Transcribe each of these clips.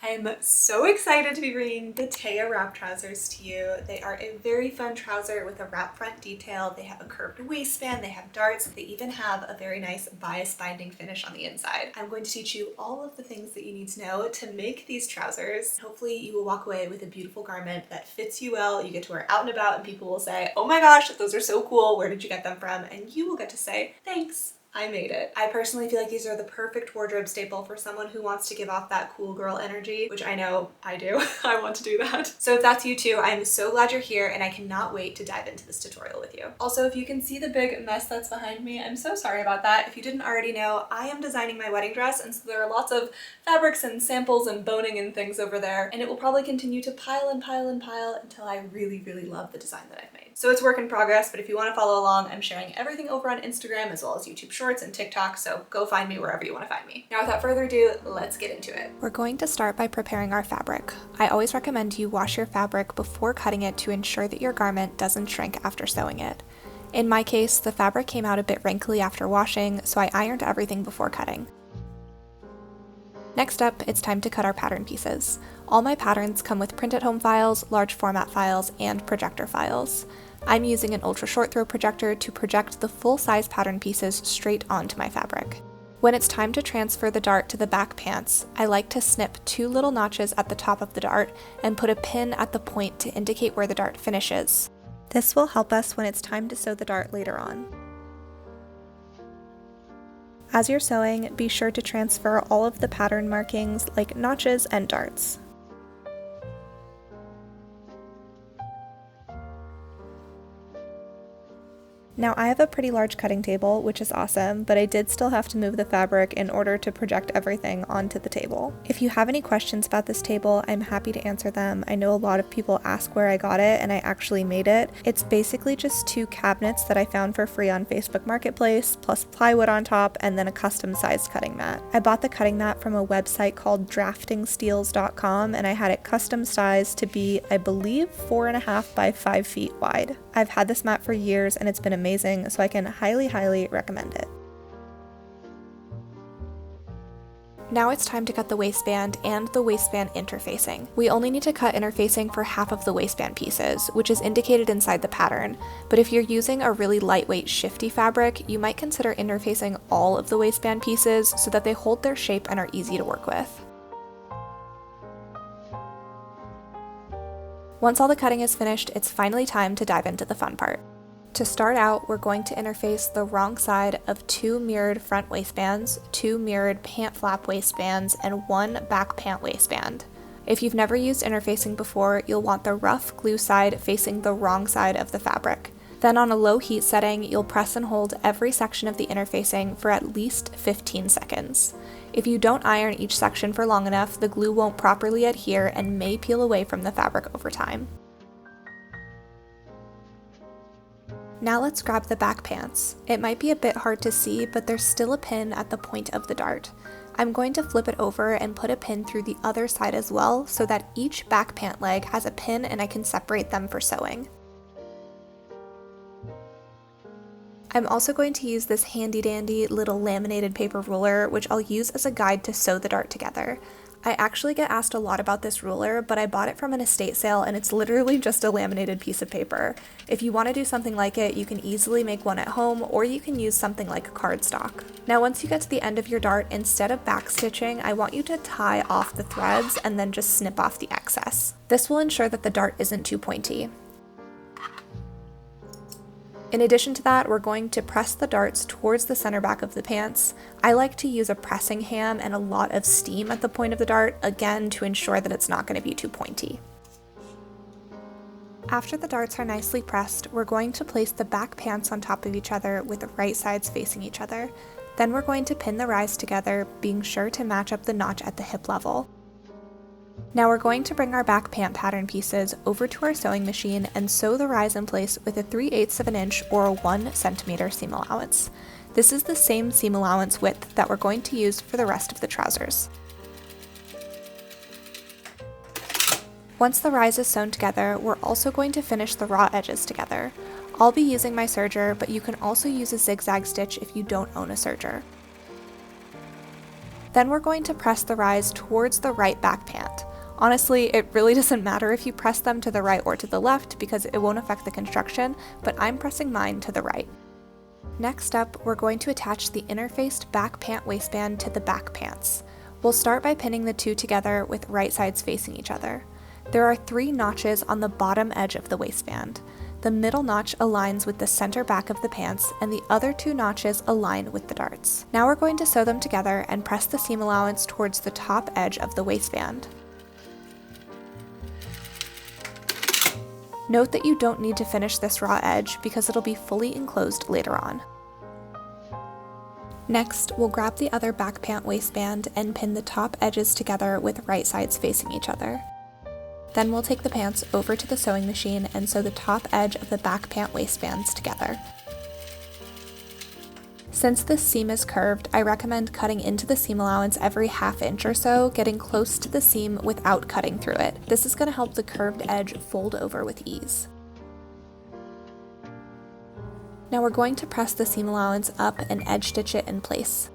I am so excited to be bringing the Thea wrap trousers to you. They are a very fun trouser with a wrap front detail. They have a curved waistband, they have darts, they even have a very nice bias binding finish on the inside. I'm going to teach you all of the things that you need to know to make these trousers. Hopefully you will walk away with a beautiful garment that fits you well, you get to wear out and about, and people will say, oh my gosh, those are so cool, where did you get them from? And you will get to say, thanks, I made it. I personally feel like these are the perfect wardrobe staple for someone who wants to give off that cool girl energy, which I know I do. I want to do that. So if that's you too, I'm so glad you're here and I cannot wait to dive into this tutorial with you. Also, if you can see the big mess that's behind me, I'm so sorry about that. If you didn't already know, I am designing my wedding dress, and so there are lots of fabrics and samples and boning and things over there, and it will probably continue to pile and pile and pile until I really, really love the design that I've made. So it's work in progress, but if you want to follow along, I'm sharing everything over on Instagram as well as YouTube Shorts and TikTok, so go find me wherever you want to find me. Now without further ado, let's get into it. We're going to start by preparing our fabric. I always recommend you wash your fabric before cutting it to ensure that your garment doesn't shrink after sewing it. In my case, the fabric came out a bit wrinkly after washing, so I ironed everything before cutting. Next up, it's time to cut our pattern pieces. All my patterns come with print-at-home files, large format files, and projector files. I'm using an ultra short throw projector to project the full-size pattern pieces straight onto my fabric. When it's time to transfer the dart to the back pants, I like to snip 2 little notches at the top of the dart and put a pin at the point to indicate where the dart finishes. This will help us when it's time to sew the dart later on. As you're sewing, be sure to transfer all of the pattern markings like notches and darts. Now I have a pretty large cutting table, which is awesome, but I did still have to move the fabric in order to project everything onto the table. If you have any questions about this table, I'm happy to answer them. I know a lot of people ask where I got it, and I actually made it. It's basically just 2 cabinets that I found for free on Facebook Marketplace, plus plywood on top, and then a custom-sized cutting mat. I bought the cutting mat from a website called draftingsteels.com, and I had it custom-sized to be, I believe, 4.5 by 5 feet wide. I've had this mat for years, and it's been amazing, so I can highly recommend it. Now it's time to cut the waistband and the waistband interfacing. We only need to cut interfacing for half of the waistband pieces, which is indicated inside the pattern, but if you're using a really lightweight shifty fabric, you might consider interfacing all of the waistband pieces so that they hold their shape and are easy to work with. Once all the cutting is finished, it's finally time to dive into the fun part. To start out, we're going to interface the wrong side of 2 mirrored front waistbands, 2 mirrored pant flap waistbands, and 1 back pant waistband. If you've never used interfacing before, you'll want the rough glue side facing the wrong side of the fabric. Then on a low heat setting, you'll press and hold every section of the interfacing for at least 15 seconds. If you don't iron each section for long enough, the glue won't properly adhere and may peel away from the fabric over time. Now let's grab the back pants. It might be a bit hard to see, but there's still a pin at the point of the dart. I'm going to flip it over and put a pin through the other side as well, so that each back pant leg has a pin and I can separate them for sewing. I'm also going to use this handy dandy little laminated paper ruler, which I'll use as a guide to sew the dart together. I actually get asked a lot about this ruler, but I bought it from an estate sale and it's literally just a laminated piece of paper. If you want to do something like it, you can easily make one at home, or you can use something like cardstock. Now once you get to the end of your dart, instead of back stitching, I want you to tie off the threads and then just snip off the excess. This will ensure that the dart isn't too pointy. In addition to that, we're going to press the darts towards the center back of the pants. I like to use a pressing ham and a lot of steam at the point of the dart, again to ensure that it's not going to be too pointy. After the darts are nicely pressed, we're going to place the back pants on top of each other with the right sides facing each other. Then we're going to pin the rise together, being sure to match up the notch at the hip level. Now we're going to bring our back pant pattern pieces over to our sewing machine and sew the rise in place with a 3/8 of an inch or a 1 centimeter seam allowance. This is the same seam allowance width that we're going to use for the rest of the trousers. Once the rise is sewn together, we're also going to finish the raw edges together. I'll be using my serger, but you can also use a zigzag stitch if you don't own a serger. Then we're going to press the rise towards the right back pant. Honestly, it really doesn't matter if you press them to the right or to the left because it won't affect the construction, but I'm pressing mine to the right. Next up, we're going to attach the interfaced back pant waistband to the back pants. We'll start by pinning the two together with right sides facing each other. There are 3 notches on the bottom edge of the waistband. The middle notch aligns with the center back of the pants, and the other 2 notches align with the darts. Now we're going to sew them together and press the seam allowance towards the top edge of the waistband. Note that you don't need to finish this raw edge because it'll be fully enclosed later on. Next, we'll grab the other back pant waistband and pin the top edges together with right sides facing each other. Then we'll take the pants over to the sewing machine and sew the top edge of the back pant waistbands together. Since this seam is curved, I recommend cutting into the seam allowance every ½ inch or so, getting close to the seam without cutting through it. This is going to help the curved edge fold over with ease. Now we're going to press the seam allowance up and edge stitch it in place.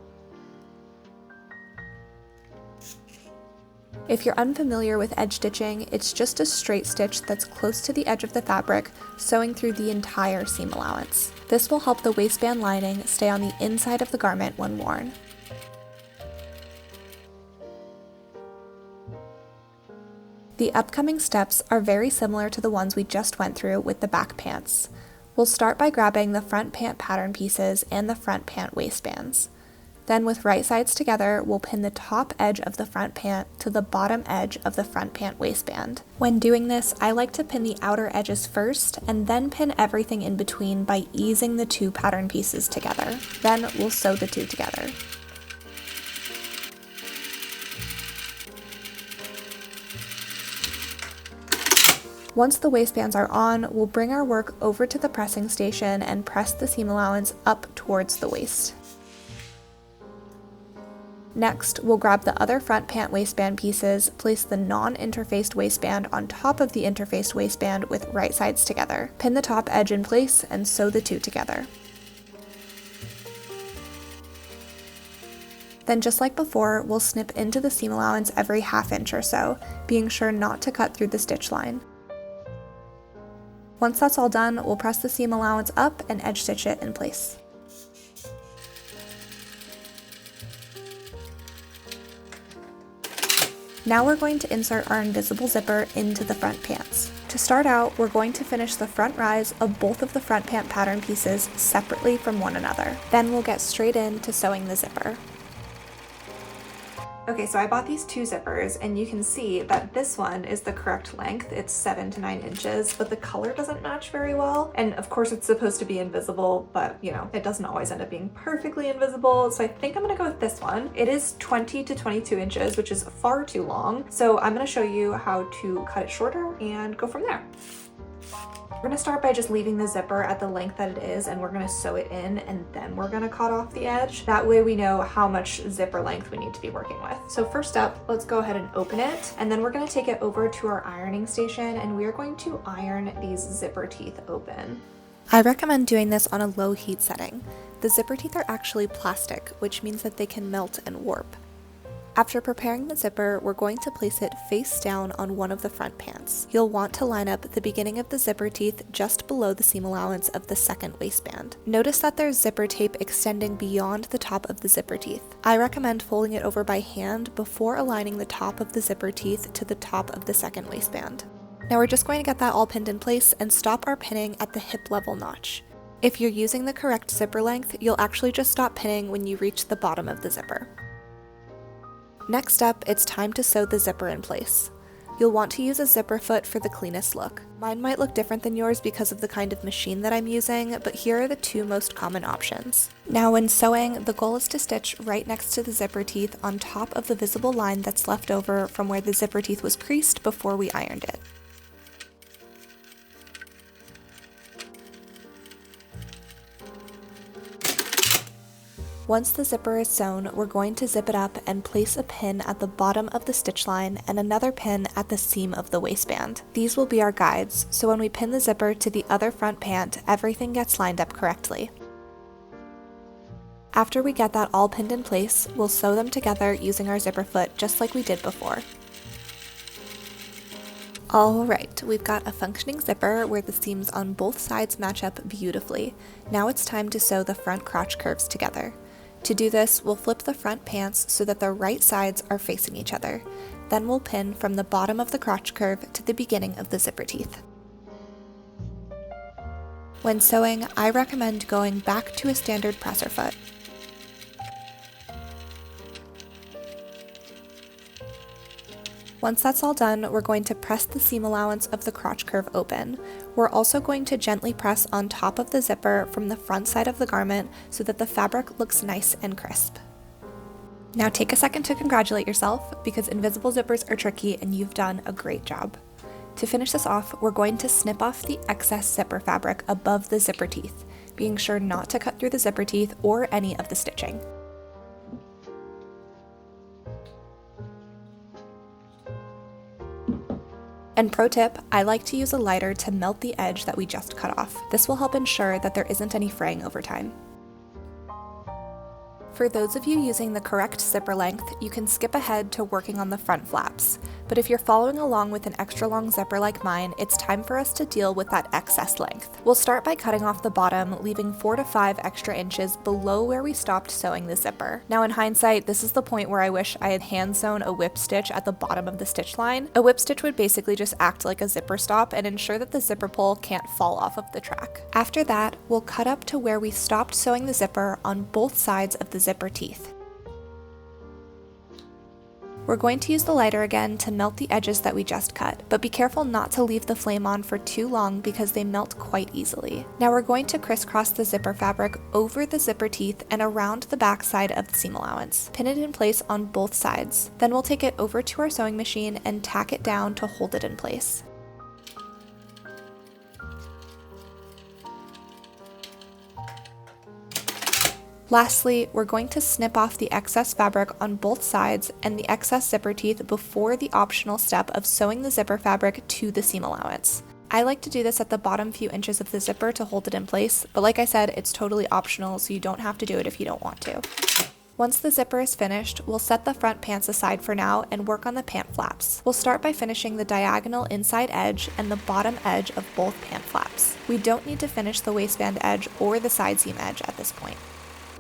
If you're unfamiliar with edge stitching, it's just a straight stitch that's close to the edge of the fabric, sewing through the entire seam allowance. This will help the waistband lining stay on the inside of the garment when worn. The upcoming steps are very similar to the ones we just went through with the back pants. We'll start by grabbing the front pant pattern pieces and the front pant waistbands. Then with right sides together, we'll pin the top edge of the front pant to the bottom edge of the front pant waistband. When doing this, I like to pin the outer edges first and then pin everything in between by easing the 2 pattern pieces together. Then we'll sew the 2 together. Once the waistbands are on, we'll bring our work over to the pressing station and press the seam allowance up towards the waist. Next, we'll grab the other front pant waistband pieces, place the non-interfaced waistband on top of the interfaced waistband with right sides together, pin the top edge in place, and sew the 2 together. Then just like before, we'll snip into the seam allowance every ½ inch or so, being sure not to cut through the stitch line. Once that's all done, we'll press the seam allowance up and edge stitch it in place. Now we're going to insert our invisible zipper into the front pants. To start out, we're going to finish the front rise of both of the front pant pattern pieces separately from one another. Then we'll get straight into sewing the zipper. Okay, so I bought these 2 zippers, and you can see that this one is the correct length. It's 7 to 9 inches, but the color doesn't match very well. And of course it's supposed to be invisible, but you know, it doesn't always end up being perfectly invisible. So I think I'm gonna go with this one. It is 20 to 22 inches, which is far too long. So I'm gonna show you how to cut it shorter and go from there. We're gonna start by just leaving the zipper at the length that it is, and we're gonna sew it in, and then we're gonna cut off the edge. That way we know how much zipper length we need to be working with. So first up, let's go ahead and open it, and then we're gonna take it over to our ironing station, and we are going to iron these zipper teeth open. I recommend doing this on a low heat setting. The zipper teeth are actually plastic, which means that they can melt and warp. After preparing the zipper, we're going to place it face down on one of the front pants. You'll want to line up the beginning of the zipper teeth just below the seam allowance of the second waistband. Notice that there's zipper tape extending beyond the top of the zipper teeth. I recommend folding it over by hand before aligning the top of the zipper teeth to the top of the second waistband. Now we're just going to get that all pinned in place and stop our pinning at the hip level notch. If you're using the correct zipper length, you'll actually just stop pinning when you reach the bottom of the zipper. Next up, it's time to sew the zipper in place. You'll want to use a zipper foot for the cleanest look. Mine might look different than yours because of the kind of machine that I'm using, but here are the 2 most common options. Now when sewing, the goal is to stitch right next to the zipper teeth on top of the visible line that's left over from where the zipper teeth was creased before we ironed it. Once the zipper is sewn, we're going to zip it up and place a pin at the bottom of the stitch line and another pin at the seam of the waistband. These will be our guides, so when we pin the zipper to the other front pant, everything gets lined up correctly. After we get that all pinned in place, we'll sew them together using our zipper foot just like we did before. Alright, we've got a functioning zipper where the seams on both sides match up beautifully. Now it's time to sew the front crotch curves together. To do this, we'll flip the front pants so that the right sides are facing each other. Then we'll pin from the bottom of the crotch curve to the beginning of the zipper teeth. When sewing, I recommend going back to a standard presser foot. Once that's all done, we're going to press the seam allowance of the crotch curve open. We're also going to gently press on top of the zipper from the front side of the garment so that the fabric looks nice and crisp. Now take a second to congratulate yourself because invisible zippers are tricky and you've done a great job. To finish this off, we're going to snip off the excess zipper fabric above the zipper teeth, being sure not to cut through the zipper teeth or any of the stitching. And pro tip, I like to use a lighter to melt the edge that we just cut off. This will help ensure that there isn't any fraying over time. For those of you using the correct zipper length, you can skip ahead to working on the front flaps. But if you're following along with an extra long zipper like mine, it's time for us to deal with that excess length. We'll start by cutting off the bottom, leaving 4 to 5 extra inches below where we stopped sewing the zipper. Now in hindsight, this is the point where I wish I had hand sewn a whip stitch at the bottom of the stitch line. A whip stitch would basically just act like a zipper stop and ensure that the zipper pull can't fall off of the track. After that, we'll cut up to where we stopped sewing the zipper on both sides of the zipper teeth. We're going to use the lighter again to melt the edges that we just cut, but be careful not to leave the flame on for too long because they melt quite easily. Now we're going to crisscross the zipper fabric over the zipper teeth and around the back side of the seam allowance. Pin it in place on both sides. Then we'll take it over to our sewing machine and tack it down to hold it in place. Lastly, we're going to snip off the excess fabric on both sides and the excess zipper teeth before the optional step of sewing the zipper fabric to the seam allowance. I like to do this at the bottom few inches of the zipper to hold it in place, but like I said, it's totally optional, so you don't have to do it if you don't want to. Once the zipper is finished, we'll set the front pants aside for now and work on the pant flaps. We'll start by finishing the diagonal inside edge and the bottom edge of both pant flaps. We don't need to finish the waistband edge or the side seam edge at this point.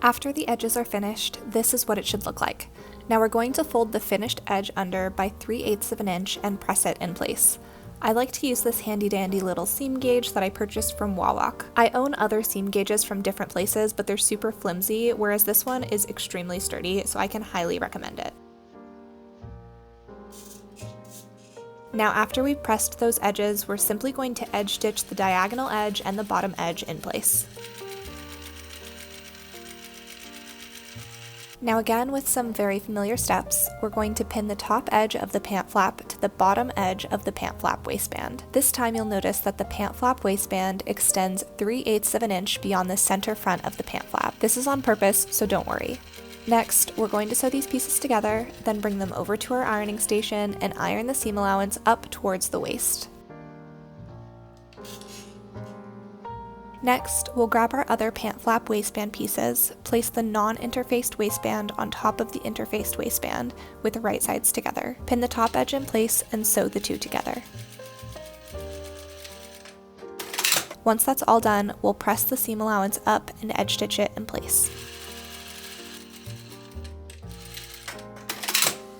After the edges are finished, this is what it should look like. Now we're going to fold the finished edge under by 3/8 of an inch and press it in place. I like to use this handy dandy little seam gauge that I purchased from Wawak. I own other seam gauges from different places, but they're super flimsy, whereas this one is extremely sturdy, so I can highly recommend it. Now after we've pressed those edges, we're simply going to edge stitch the diagonal edge and the bottom edge in place. Now again, with some very familiar steps, we're going to pin the top edge of the pant flap to the bottom edge of the pant flap waistband. This time you'll notice that the pant flap waistband extends 3/8 of an inch beyond the center front of the pant flap. This is on purpose, so don't worry. Next, we're going to sew these pieces together, then bring them over to our ironing station and iron the seam allowance up towards the waist. Next, we'll grab our other pant flap waistband pieces, place the non-interfaced waistband on top of the interfaced waistband with the right sides together. Pin the top edge in place and sew the two together. Once that's all done, we'll press the seam allowance up and edge stitch it in place.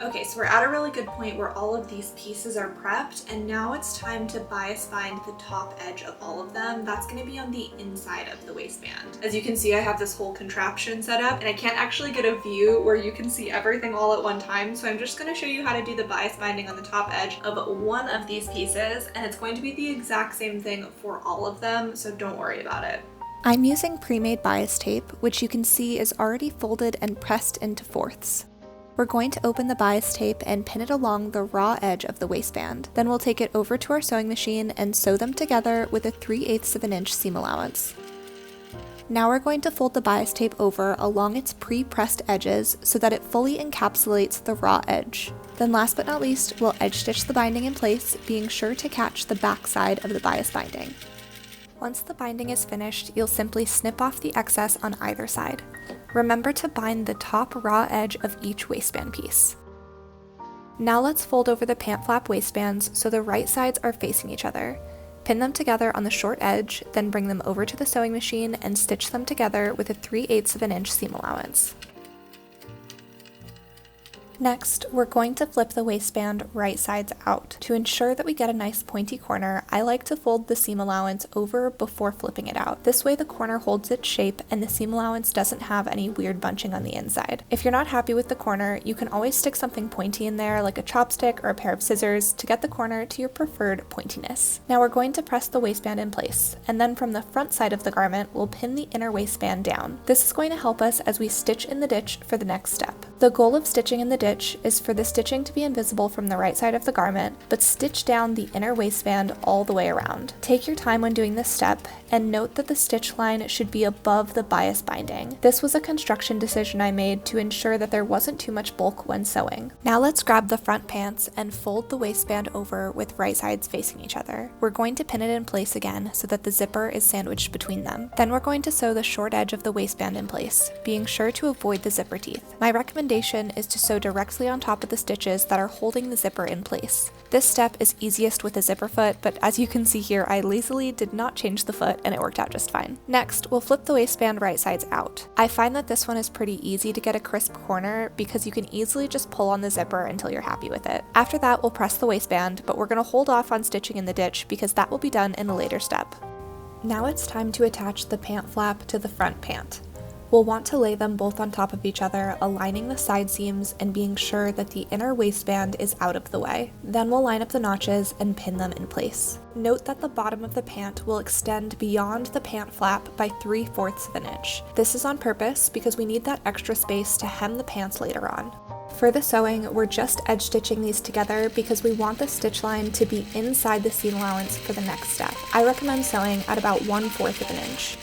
Okay, so we're at a really good point where all of these pieces are prepped, and now it's time to bias bind the top edge of all of them. That's going to be on the inside of the waistband. As you can see, I have this whole contraption set up, and I can't actually get a view where you can see everything all at one time, so I'm just going to show you how to do the bias binding on the top edge of one of these pieces, and it's going to be the exact same thing for all of them, so don't worry about it. I'm using pre-made bias tape, which you can see is already folded and pressed into fourths. We're going to open the bias tape and pin it along the raw edge of the waistband. Then we'll take it over to our sewing machine and sew them together with a 3/8 of an inch seam allowance. Now we're going to fold the bias tape over along its pre-pressed edges so that it fully encapsulates the raw edge. Then last but not least, we'll edge stitch the binding in place, being sure to catch the back side of the bias binding. Once the binding is finished, you'll simply snip off the excess on either side. Remember to bind the top raw edge of each waistband piece. Now let's fold over the pant flap waistbands so the right sides are facing each other. Pin them together on the short edge, then bring them over to the sewing machine and stitch them together with a 3/8 of an inch seam allowance. Next, we're going to flip the waistband right sides out. To ensure that we get a nice pointy corner, I like to fold the seam allowance over before flipping it out. This way the corner holds its shape and the seam allowance doesn't have any weird bunching on the inside. If you're not happy with the corner, you can always stick something pointy in there like a chopstick or a pair of scissors to get the corner to your preferred pointiness. Now we're going to press the waistband in place, and then from the front side of the garment, we'll pin the inner waistband down. This is going to help us as we stitch in the ditch for the next step. The goal of stitching in the ditch is for the stitching to be invisible from the right side of the garment, but stitch down the inner waistband all the way around. Take your time when doing this step, and note that the stitch line should be above the bias binding. This was a construction decision I made to ensure that there wasn't too much bulk when sewing. Now let's grab the front pants and fold the waistband over with right sides facing each other. We're going to pin it in place again so that the zipper is sandwiched between them. Then we're going to sew the short edge of the waistband in place, being sure to avoid the zipper teeth. My recommendation is to sew directly on top of the stitches that are holding the zipper in place. This step is easiest with a zipper foot, but as you can see here, I lazily did not change the foot and it worked out just fine. Next, we'll flip the waistband right sides out. I find that this one is pretty easy to get a crisp corner because you can easily just pull on the zipper until you're happy with it. After that, we'll press the waistband, but we're going to hold off on stitching in the ditch because that will be done in a later step. Now it's time to attach the pant flap to the front pant. We'll want to lay them both on top of each other, aligning the side seams and being sure that the inner waistband is out of the way. Then we'll line up the notches and pin them in place. Note that the bottom of the pant will extend beyond the pant flap by 3/4 of an inch. This is on purpose because we need that extra space to hem the pants later on. For the sewing, we're just edge stitching these together because we want the stitch line to be inside the seam allowance for the next step. I recommend sewing at about 1/4 of an inch.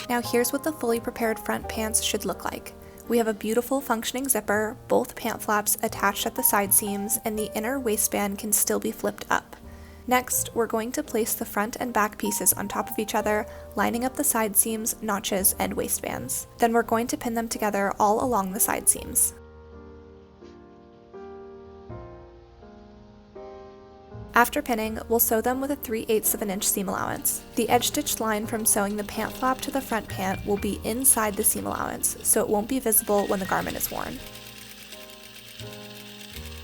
Now here's what the fully prepared front pants should look like. We have a beautiful functioning zipper, both pant flaps attached at the side seams, and the inner waistband can still be flipped up. Next, we're going to place the front and back pieces on top of each other, lining up the side seams, notches, and waistbands. Then we're going to pin them together all along the side seams. After pinning, we'll sew them with a 3/8 of an inch seam allowance. The edge stitched line from sewing the pant flap to the front pant will be inside the seam allowance, so it won't be visible when the garment is worn.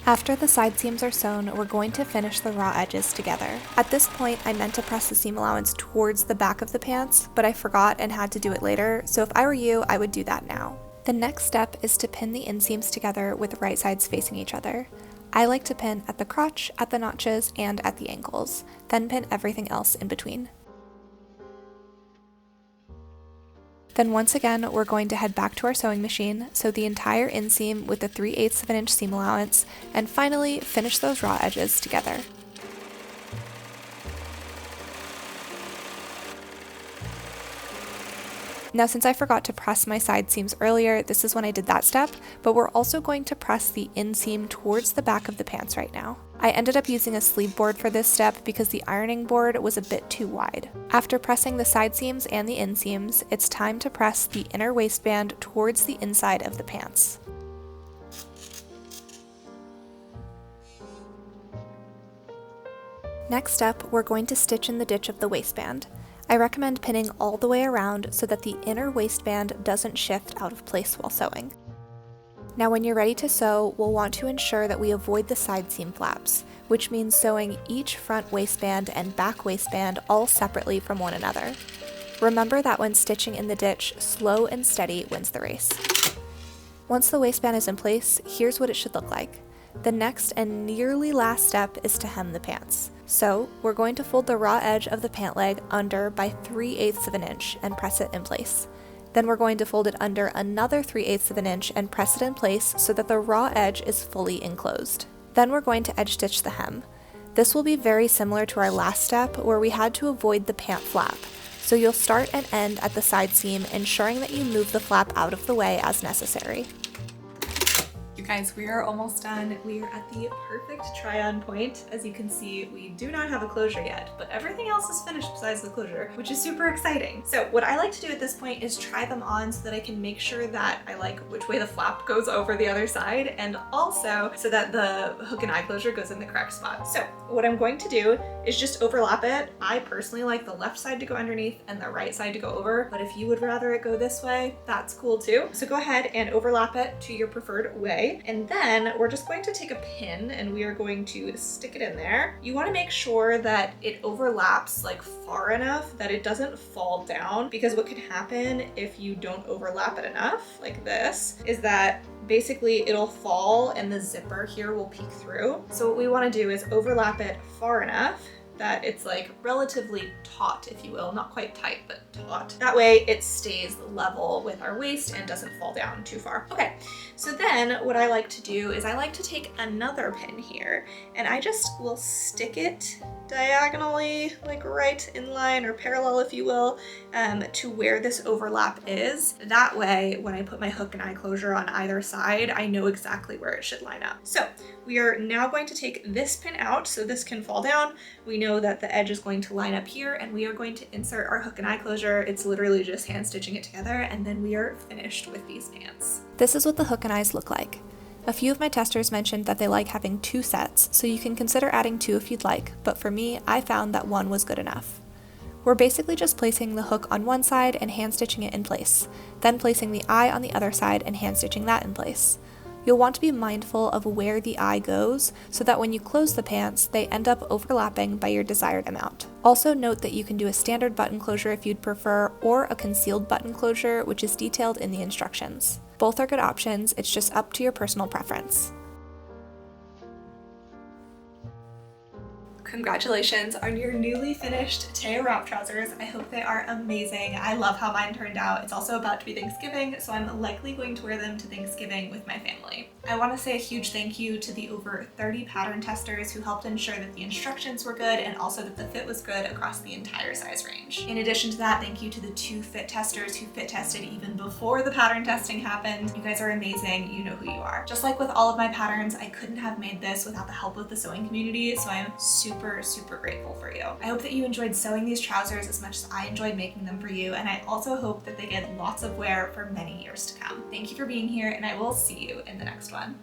After the side seams are sewn, we're going to finish the raw edges together. At this point, I meant to press the seam allowance towards the back of the pants, but I forgot and had to do it later, so if I were you, I would do that now. The next step is to pin the inseams together with right sides facing each other. I like to pin at the crotch, at the notches, and at the ankles, then pin everything else in between. Then once again, we're going to head back to our sewing machine, sew the entire inseam with the 3/8 of an inch seam allowance, and finally finish those raw edges together. Now since I forgot to press my side seams earlier, this is when I did that step, but we're also going to press the inseam towards the back of the pants right now. I ended up using a sleeve board for this step because the ironing board was a bit too wide. After pressing the side seams and the inseams, it's time to press the inner waistband towards the inside of the pants. Next up, we're going to stitch in the ditch of the waistband. I recommend pinning all the way around so that the inner waistband doesn't shift out of place while sewing. Now when you're ready to sew, we'll want to ensure that we avoid the side seam flaps, which means sewing each front waistband and back waistband all separately from one another. Remember that when stitching in the ditch, slow and steady wins the race. Once the waistband is in place, here's what it should look like. The next and nearly last step is to hem the pants. So we're going to fold the raw edge of the pant leg under by 3/8 of an inch and press it in place. Then we're going to fold it under another 3/8 of an inch and press it in place so that the raw edge is fully enclosed. Then we're going to edge stitch the hem. This will be very similar to our last step where we had to avoid the pant flap. So you'll start and end at the side seam, ensuring that you move the flap out of the way as necessary. You Guys, we are almost done. We are at the perfect try-on point. As you can see, we do not have a closure yet, but everything else is finished besides the closure, which is super exciting. So what I like to do at this point is try them on so that I can make sure that I like which way the flap goes over the other side, and also so that the hook and eye closure goes in the correct spot. So what I'm going to do is just overlap it. I personally like the left side to go underneath and the right side to go over, but if you would rather it go this way, that's cool too. So go ahead and overlap it to your preferred way. And then we're just going to take a pin and we are going to stick it in there. You want to make sure that it overlaps like far enough that it doesn't fall down, because what could happen if you don't overlap it enough, like this, is that basically it'll fall and the zipper here will peek through. So what we want to do is overlap it far enough that it's like relatively taut, if you will, not quite tight, but taut. That way it stays level with our waist and doesn't fall down too far. Okay, so then what I like to do is I like to take another pin here and I just will stick it diagonally, like right in line or parallel, if you will, to where this overlap is. That way, when I put my hook and eye closure on either side, I know exactly where it should line up. So we are now going to take this pin out so this can fall down. We know that the edge is going to line up here and we are going to insert our hook and eye closure. It's literally just hand stitching it together and then we are finished with these pants. This is what the hook and eyes look like. A few of my testers mentioned that they like having 2 sets, so you can consider adding 2 if you'd like, but for me, I found that 1 was good enough. We're basically just placing the hook on one side and hand stitching it in place, then placing the eye on the other side and hand stitching that in place. You'll want to be mindful of where the eye goes so that when you close the pants, they end up overlapping by your desired amount. Also note that you can do a standard button closure if you'd prefer, or a concealed button closure, which is detailed in the instructions. Both are good options, it's just up to your personal preference. Congratulations on your newly finished Thea wrap trousers. I hope they are amazing. I love how mine turned out. It's also about to be Thanksgiving, so I'm likely going to wear them to Thanksgiving with my family. I want to say a huge thank you to the over 30 pattern testers who helped ensure that the instructions were good and also that the fit was good across the entire size range. In addition to that, thank you to the 2 fit testers who fit tested even before the pattern testing happened. You guys are amazing. You know who you are. Just like with all of my patterns, I couldn't have made this without the help of the sewing community, so I am super grateful for you. I hope that you enjoyed sewing these trousers as much as I enjoyed making them for you, and I also hope that they get lots of wear for many years to come. Thank you for being here, and I will see you in the next one.